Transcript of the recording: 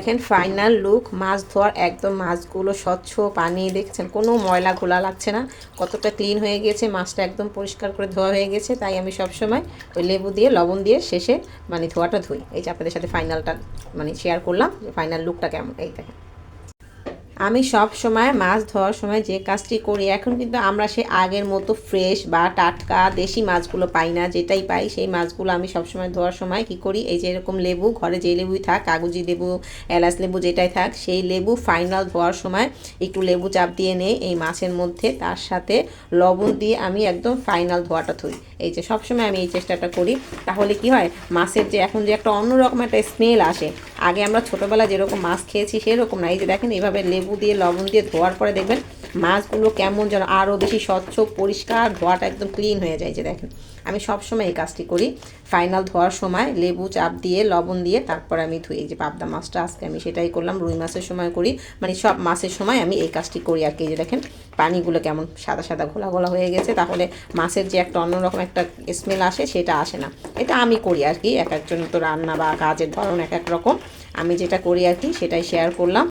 দেখেন final look, মাছ ধোয়ার একদম মাছগুলো স্বচ্ছ পানি, দেখছেন কোনো ময়লা ঘোলা লাগছে না, কতটা ক্লিন হয়ে গেছে, মাছটা একদম পরিষ্কার করে ধোয়া হয়ে গেছে। তাই আমি সবসময় ওই লেবু দিয়ে লবণ দিয়ে শেষে মানে ধোয়াটা ধুই। এই যে আপনাদের সাথে ফাইনালটা মানে শেয়ার করলাম যে ফাইনাল লুকটা কেমন। এই দেখেন আমি সব সময় মাছ ধোয়ার সময় যে কাজটি করি, এখন কিন্তু আমরা সে আগের মতো ফ্রেশ বা টাটকা দেশি মাছগুলো পাই না, যেটাই পাই সেই মাছগুলো আমি সব সময় ধোয়ার সময় কি করি, এই যে এরকম লেবু, ঘরে যে লেবুই থাক, কাগজি লেবু, এলাচ লেবু যেটাই থাক, সেই লেবু ফাইনাল ধোয়ার সময় একটু লেবু চাপ দিয়ে নেই এই মাছের মধ্যে, তার সাথে লবণ দিয়ে আমি একদম ফাইনাল ধোয়াটা ধুই। এই যে সবসময় আমি এই চেষ্টাটা করি। তাহলে কি হয়, মাছের যে এখন যে একটা অন্যরকম একটা স্মেল আসে, আগে আমরা ছোটোবেলায় যেরকম মাছ খেয়েছি সেরকম না। এই যে দেখেন এইভাবে লেবু দিয়ে লবণ দিয়ে ধোয়ার পরে দেখবেন মাছগুলো কেমন যেন আরও বেশি স্বচ্ছ পরিষ্কার, ধোয়াটা একদম ক্লিন হয়ে যায়। যে দেখেন আমি সবসময় এই কাজটি করি, ফাইনাল ধোয়ার সময় লেবু চাপ দিয়ে লবণ দিয়ে তারপর আমি ধুই। এই যে পাবদা মাছটা আজকে আমি সেটাই করলাম, রুই মাছের সময় করি, মানে সব মাছের সময় আমি এই কাজটি করি আর কি। এই যে দেখেন পানিগুলো কেমন সাদা সাদা ঘোলা ঘোলা হয়ে গেছে, তাহলে মাছের যে একটা অন্যরকম একটা স্মেল আসে সেটা আসে না। এটা আমি করি আর কি, এক একজন তো রান্না বা কাজের ধরন এক এক রকম, আমি যেটা করি আর কি সেটাই শেয়ার করলাম।